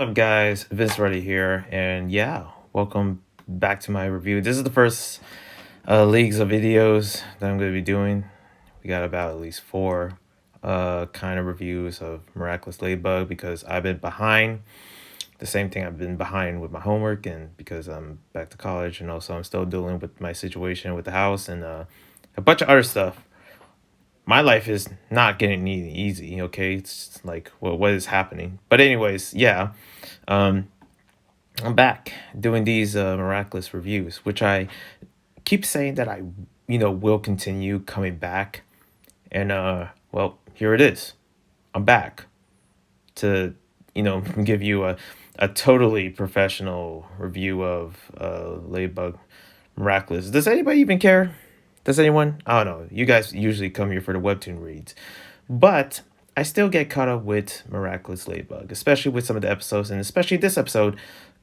Up, guys? Vince Reddy here, and yeah, welcome back to my review. This is the first leagues of videos that I'm going to be doing. We got about at least four kind of reviews of Miraculous Ladybug because I've been behind. The same thing I've been behind with my homework, and because I'm back to college, and also I'm still dealing with my situation with the house and a bunch of other stuff. My life is not getting easy. Okay, it's like, well, what is happening? But anyways, yeah. Um, I'm back doing these miraculous reviews, which I keep saying that I will continue coming back. And well, here it is. I'm back to, give you a totally professional review of Ladybug Miraculous. Does anybody even care? Does anyone? I don't know. You guys usually come here for the webtoon reads. But I still get caught up with Miraculous Ladybug, especially with some of the episodes, and especially this episode,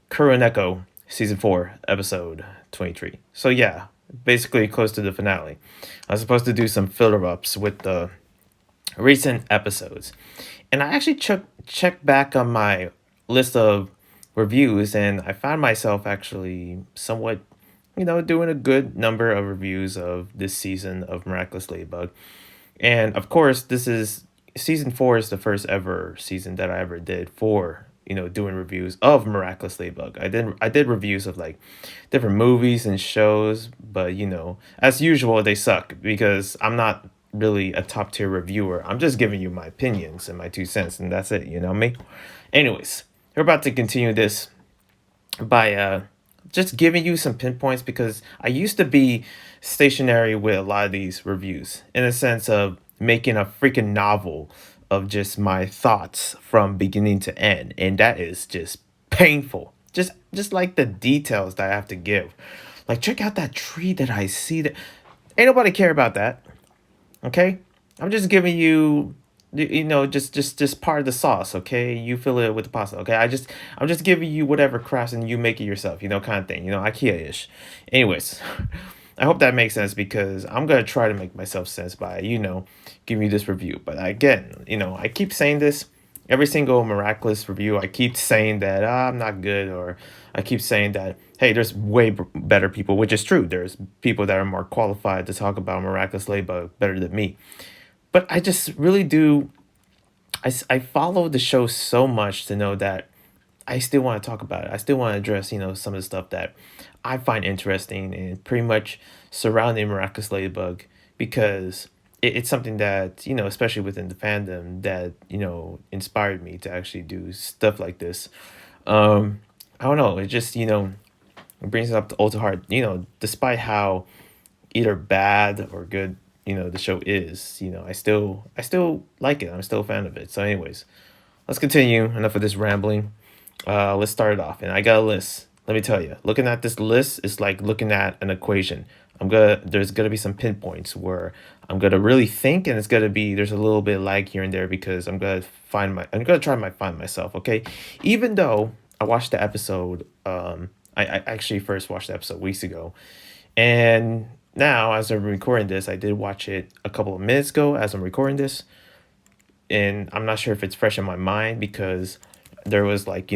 Kuro Neko, season 4, episode 23. So yeah, basically close to the finale. I was supposed to do some filler ups with the recent episodes, and I actually checked back on my list of reviews, and I found myself actually somewhat, doing a good number of reviews of this season of Miraculous Ladybug. And of course, this is season 4 is the first ever season that I ever did for doing reviews of Miraculous Ladybug. I did reviews of like different movies and shows, but as usual, they suck because I'm not really a top tier reviewer. I'm just giving you my opinions and my 2 cents, and that's it. You know me. Anyways, we're about to continue this by just giving you some pinpoints because I used to be stationary with a lot of these reviews in a sense of making a freaking novel of just my thoughts from beginning to end, and that is just painful. Just like the details that I have to give. Like, check out that tree that I see. That ain't nobody care about that. Okay, I'm just giving you just part of the sauce. Okay, you fill it with the pasta. Okay, I'm just giving you whatever crafts and you make it yourself, kind of thing, IKEA-ish. Anyways, I hope that makes sense because I'm gonna try to make myself sense by giving you this review. But again, I keep saying this every single miraculous review. I keep saying that I'm not good, or I keep saying that hey, there's way better people, which is true. There's people that are more qualified to talk about miraculous ladybug better than me. But I just really do. I follow the show so much to know that I still want to talk about it. I still want to address, some of the stuff that I find interesting and pretty much surrounding Miraculous Ladybug because it's something that, especially within the fandom that, inspired me to actually do stuff like this. I don't know. It just, it brings it up to all to heart, despite how either bad or good, the show is, I still like it. I'm still a fan of it. So anyways, let's continue. Enough of this rambling. Let's start it off. And I got a list. Let me tell you, looking at this list is like looking at an equation. There's gonna be some pinpoints where I'm gonna really think, and there's a little bit of lag here and there because I'm gonna try my find myself. Okay, even though I watched the episode, I actually first watched the episode weeks ago, and now as I'm recording this, I did watch it a couple of minutes ago as I'm recording this, and I'm not sure if it's fresh in my mind because there was like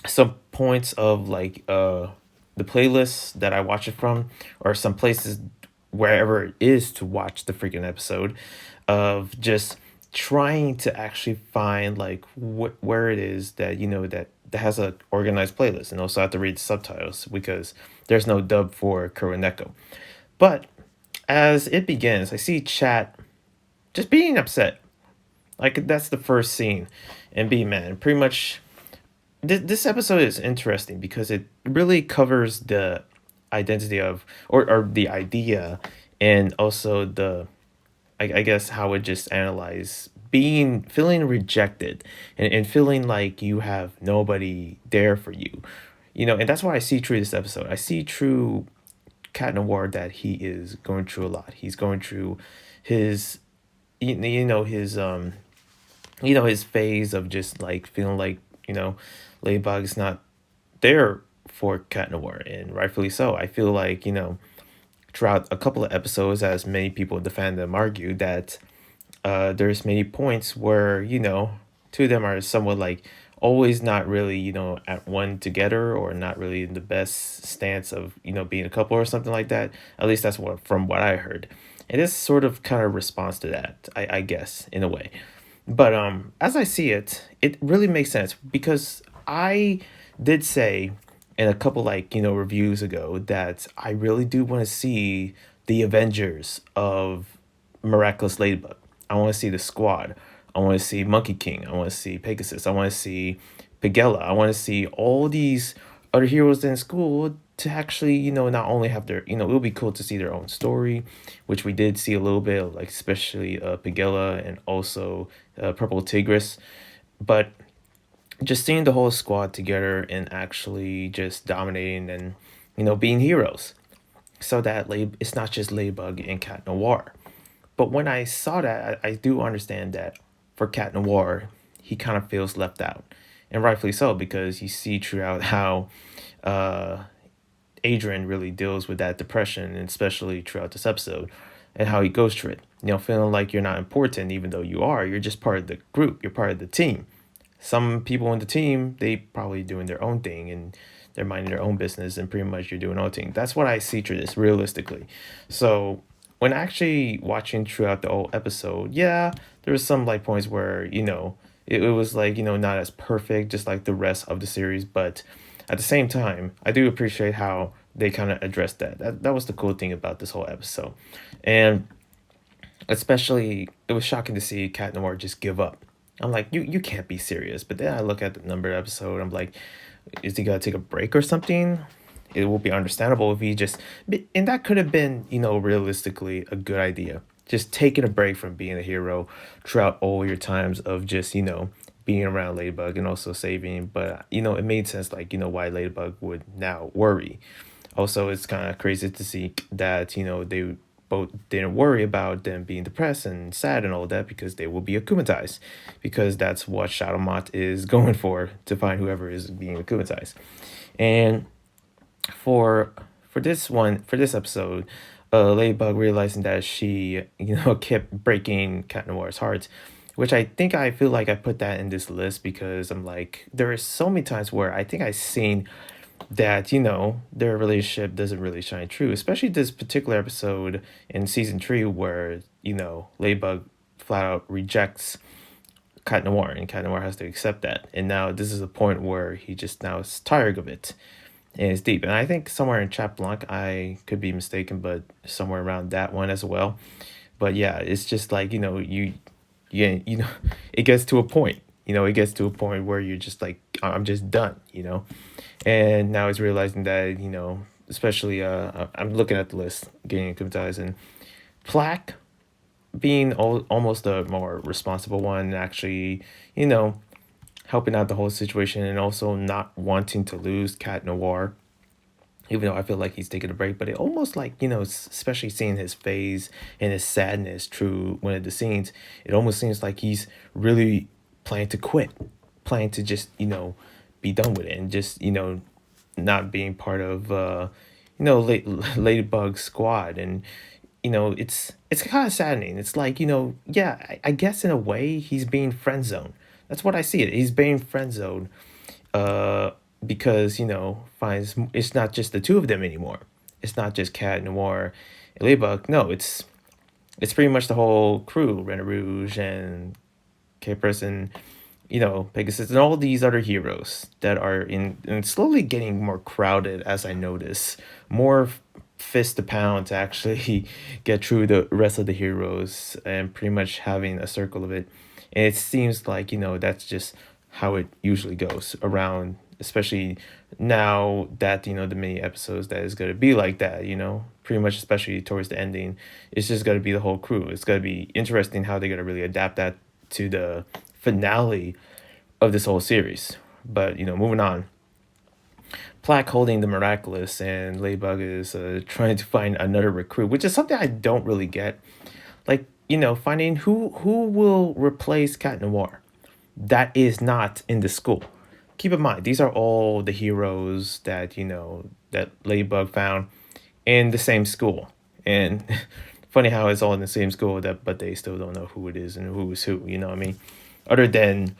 some points of like the playlists that I watch it from, or some places wherever it is to watch the freaking episode, of just trying to actually find like where it is that that has a organized playlist, and also have to read the subtitles because there's no dub for Kuro Neko. But as it begins, I see chat just being upset. Like, that's the first scene, and B man, pretty much this episode is interesting because it really covers the identity of, or the idea, and also I guess how it just analyze feeling rejected, and feeling like you have nobody there for you, and that's why I see through this episode. I see through Cat Noir that he is going through a lot. He's going through his his his phase of just like feeling like Ladybug's not there for Cat Noir, and rightfully so. I feel like throughout a couple of episodes, as many people in the fandom argue, that there's many points where two of them are somewhat like always not really, at one together, or not really in the best stance of, being a couple or something like that. At least that's what from what I heard. And this sort of kind of responds to that, I guess, in a way. But as I see it, it really makes sense because I did say in a couple, like, reviews ago, that I really do want to see the Avengers of Miraculous Ladybug. I want to see the squad. I want to see Monkey King. I want to see Pegasus. I want to see Pagella. I want to see all these other heroes in school to actually, not only have their, it would be cool to see their own story, which we did see a little bit of, like, especially Pagella and also Purple Tigress. But just seeing the whole squad together and actually just dominating and, being heroes. So that it's not just Ladybug and Cat Noir. But when I saw that, I do understand that for Cat Noir, he kind of feels left out. And rightfully so, because you see throughout how uh, Adrian really deals with that depression, and especially throughout this episode, and how he goes through it. Feeling like you're not important, even though you are. You're just part of the group, you're part of the team. Some people on the team, they probably doing their own thing and they're minding their own business, and pretty much you're doing your own thing. That's what I see through this realistically. So when actually watching throughout the whole episode, yeah, there was some like points where, it was like, not as perfect, just like the rest of the series. But at the same time, I do appreciate how they kind of addressed that. That was the cool thing about this whole episode. And especially, it was shocking to see Cat Noir just give up. I'm like, you can't be serious. But then I look at the numbered episode, I'm like, is he gonna take a break or something? It will be understandable if he just, and that could have been, realistically a good idea. Just taking a break from being a hero throughout all your times of just, being around Ladybug and also saving. But, it made sense, like, why Ladybug would now worry. Also, it's kind of crazy to see that, they both didn't worry about them being depressed and sad and all that, because they will be akumatized, because that's what Shadowmot is going for, to find whoever is being akumatized. And for for this episode, Ladybug realizing that she, kept breaking Cat Noir's heart, which I feel like I put that in this list because I'm like, there are so many times where I think I've seen that, their relationship doesn't really shine true, especially this particular episode in season 3 where, Ladybug flat out rejects Cat Noir, and Cat Noir has to accept that. And now this is a point where he just now is tired of it, and it's deep. And I think somewhere in Chat Blanc, I could be mistaken, but somewhere around that one as well. But yeah, it's just like, it gets to a point. It gets to a point where you're just like, I'm just done. And now he's realizing that, especially I'm looking at the list, getting hypnotized, and Plaque being almost the more responsible one, actually, you know, helping out the whole situation, and also not wanting to lose Cat Noir, even though I feel like he's taking a break. But it almost like, especially seeing his face and his sadness through one of the scenes, it almost seems like he's really planning to quit, planning to just, be done with it, and just, not being part of, Ladybug squad. And, it's kind of saddening. It's like, yeah, I guess in a way he's being friend zoned. That's what I see it. He's being friend zoned, uh, because finds it's not just the two of them anymore. It's not just Cat Noir and Ladybug. No, it's pretty much the whole crew, Rena Rouge and K Person, Pegasus, and all these other heroes that are in, and slowly getting more crowded as I notice. More fist to pound to actually get through the rest of the heroes, and pretty much having a circle of it. And it seems like, that's just how it usually goes around, especially now that, the mini episodes that is going to be like that, pretty much, especially towards the ending. It's just going to be the whole crew. It's going to be interesting how they're going to really adapt that to the finale of this whole series. But, moving on. Plaque holding the Miraculous, and Ladybug is trying to find another recruit, which is something I don't really get. Like, finding who will replace Cat Noir that is not in the school. Keep in mind, these are all the heroes that, that Ladybug found in the same school. And funny how it's all in the same school, that but they still don't know who it is and who is who, you know what I mean? Other than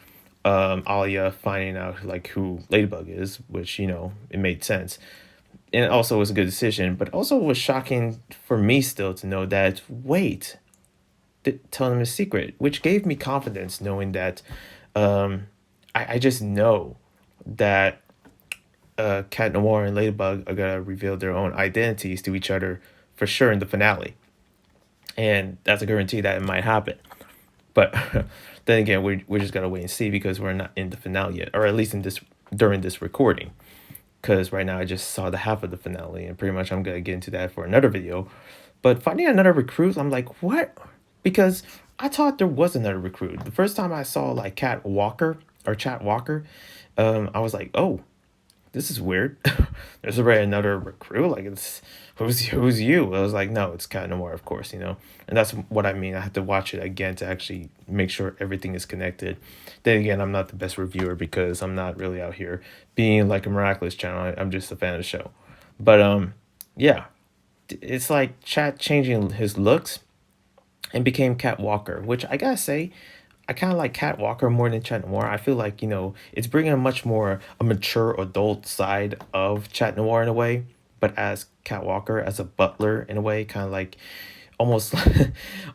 Alia finding out like who Ladybug is, which it made sense, and it also was a good decision. But also was shocking for me still to know that wait, telling him a secret, which gave me confidence knowing that um, I just know that Cat Noir and Ladybug are gonna reveal their own identities to each other for sure in the finale, and that's a guarantee that it might happen. But then again, we're just gonna wait and see because we're not in the finale yet, or at least in this during this recording. Because right now I just saw the half of the finale, and pretty much I'm gonna get into that for another video. But finding another recruit, I'm like, what? Because I thought there was another recruit. The first time I saw like Cat Walker or Chat Walker, I was like, oh, this is weird. There's already another recruit. Like it's who's you? I was like, no, it's Cat Noir, of course, And that's what I mean. I have to watch it again to actually make sure everything is connected. Then again, I'm not the best reviewer because I'm not really out here being like a Miraculous channel. I'm just a fan of the show. But yeah, it's like Chat changing his looks and became Cat Walker, which I gotta say, I kind of like Cat Walker more than Chat Noir. I feel like it's bringing a much more a mature adult side of Chat Noir in a way, but as Cat Walker as a butler in a way, kind of like almost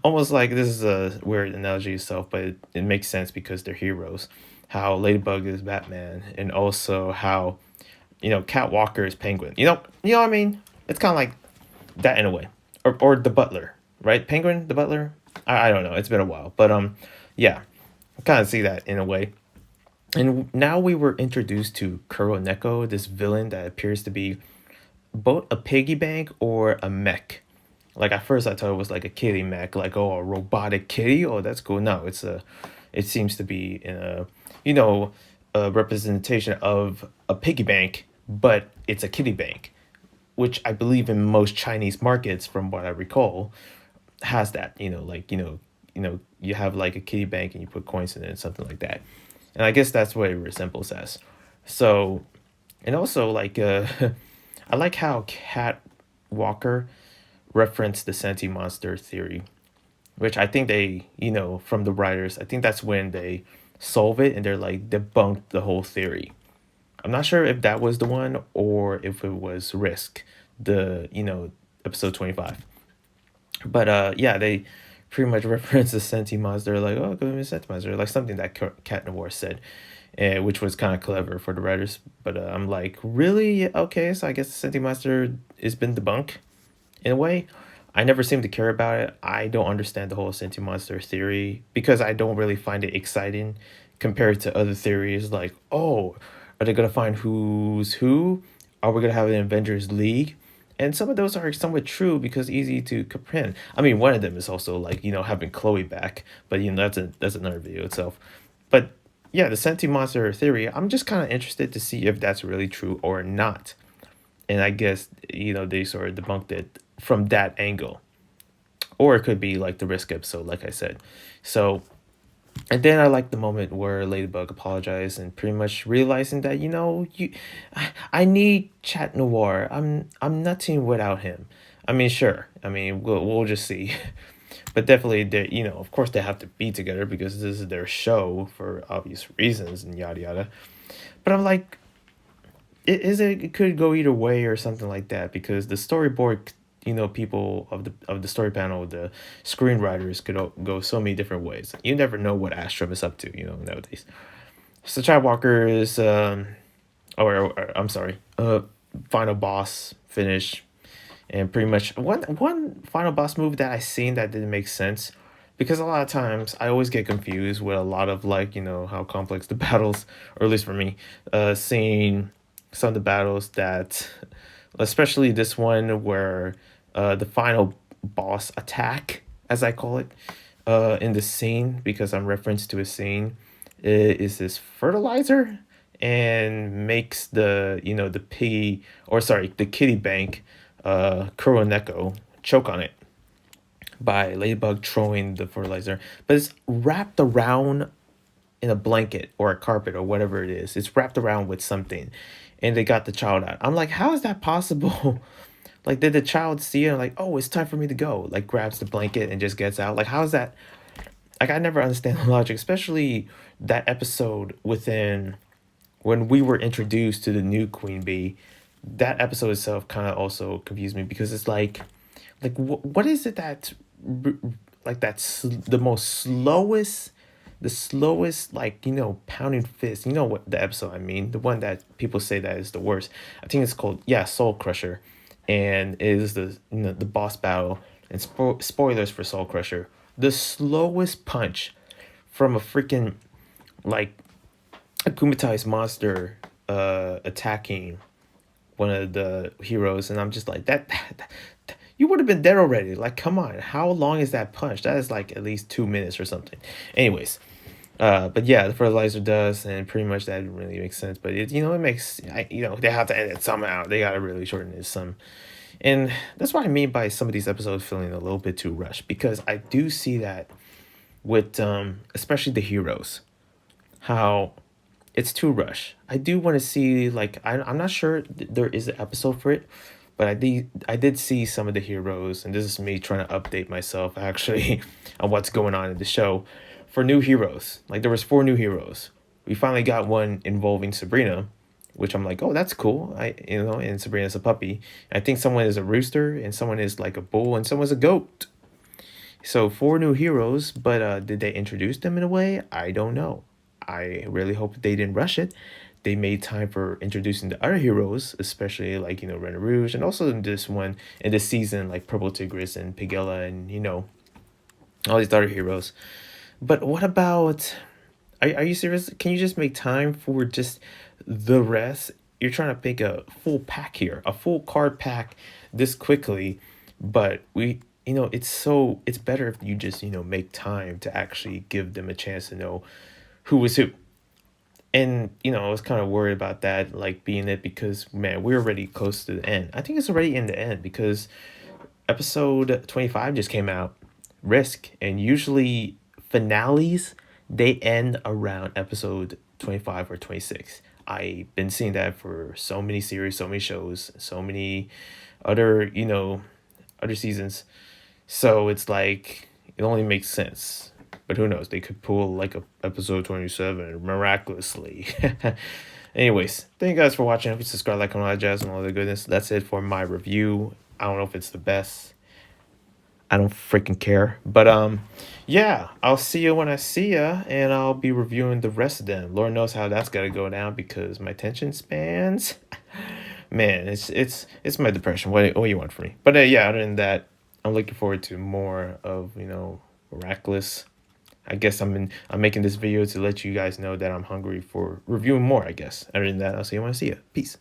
almost like this is a weird analogy itself, but it makes sense because they're heroes. How Ladybug is Batman, and also how Cat Walker is Penguin. You know what I mean? It's kind of like that in a way, or the butler, right? Penguin, the butler. I don't know. It's been a while, but yeah, I kind of see that in a way. And now we were introduced to Kuro Neko, this villain that appears to be both a piggy bank or a mech. Like at first I thought it was like a kitty mech, like oh a robotic kitty. Oh, that's cool. No, it seems to be in you know a representation of a piggy bank, but it's a kitty bank, which I believe in most Chinese markets, from what I recall, has that. You have like a kitty bank and you put coins in it, something like that. And I guess that's what it resembles as. So, and also like I like how Cat Walker referenced the Scenty Monster theory, which I think they, from the writers, I think that's when they solve it and they're like debunk the whole theory. I'm not sure if that was the one or if it was Risk, the episode 25. But yeah, they pretty much reference the Senti Monster, like, oh, go to Senti Monster, like something that Cat Noir said, which was kind of clever for the writers. But I'm like, really? Okay, so I guess the Senti Monster has been debunked in a way. I never seem to care about it. I don't understand the whole Senti Monster theory because I don't really find it exciting compared to other theories like, oh, are they going to find who's who? Are we going to have an Avengers League? And some of those are somewhat true because easy to comprehend. I mean, one of them is also like, having Chloe back, but that's another video itself. But yeah, the Senti Monster theory, I'm just kind of interested to see if that's really true or not. And I guess, they sort of debunked it from that angle. Or it could be like the Risk episode, like I said. So, and then I like the moment where Ladybug apologized and pretty much realizing that, I need Chat Noir. I'm nothing without him. I mean, sure. I mean, we'll just see. But definitely, they, of course they have to be together because this is their show for obvious reasons and yada yada. But I'm like, it could go either way or something like that because the storyboard, people of the story panel, the screenwriters could go so many different ways. You never know what Astrum is up to, nowadays. So Chad Walker is or I'm sorry, final boss finish, and pretty much one final boss move that I seen that didn't make sense. Because a lot of times I always get confused with a lot of like, how complex the battles, or at least for me, seeing some of the battles that, especially this one where the final boss attack, as I call it, in the scene, because I'm referenced to a scene, is this fertilizer and makes the piggy, or sorry, the kitty bank, Kuro Neko, choke on it by Ladybug throwing the fertilizer, but it's wrapped around in a blanket or a carpet or whatever it is. It's wrapped around with something, and they got the child out. I'm like, how is that possible? Like, did the child see it and like, oh, it's time for me to go? Like, grabs the blanket and just gets out. Like, how is that? Like, I never understand the logic, especially that episode within when we were introduced to the new Queen Bee, that episode itself kind of also confused me because it's like what is it that like that's the most slowest, the slowest, like, pounding fist, what the episode I mean, the one that people say that is the worst. I think it's called, yeah, Soul Crusher, and it is the, the boss battle. And spoilers for Soul Crusher, the slowest punch from a freaking, like, akumatized monster attacking one of the heroes, and I'm just like that you would have been dead already. Like, come on, how long is that punch? That is like at least 2 minutes or something. Anyways, but yeah, the fertilizer does, and pretty much that didn't really make sense. But it makes, they have to end it somehow. They gotta really shorten it some, and that's what I mean by some of these episodes feeling a little bit too rushed, because I do see that with especially the heroes, how it's too rush. I do want to see, like, I'm not sure there is an episode for it, but I did see some of the heroes, and this is me trying to update myself actually on what's going on in the show for new heroes. Like, there was 4 new heroes. We finally got one involving Sabrina, which I'm like, oh, that's cool. And Sabrina's a puppy. I think someone is a rooster, and someone is like a bull, and someone's a goat. So 4 new heroes, but did they introduce them in a way? I don't know. I really hope they didn't rush it. They made time for introducing the other heroes, especially like, Ren Rouge, and also in this one, in this season, like Purple Tigris and Pigella, and all these other heroes. But what about, are you serious? Can you just make time for just the rest? You're trying to pick a full pack here, a full card pack this quickly, but it's better if you just, make time to actually give them a chance to know who was who. And, I was kind of worried about that, like, being it, because, man, we're already close to the end. I think it's already in the end because episode 25 just came out, Risk, and usually finales, they end around episode 25 or 26. I've been seeing that for so many series, so many shows, so many other, other seasons. So it's like, it only makes sense. But who knows? They could pull like a episode 27 miraculously. Anyways, thank you guys for watching. If you subscribe, like, comment, all that jazz, and all the goodness. That's it for my review. I don't know if it's the best. I don't freaking care. But yeah, I'll see you when I see ya, and I'll be reviewing the rest of them. Lord knows how that's gotta go down because my attention spans. Man, it's my depression. What do you want from me? But yeah, other than that, I'm looking forward to more of, Miraculous. I guess I'm making this video to let you guys know that I'm hungry for reviewing more, I guess. Other than that, I'll see you when I see you. Peace.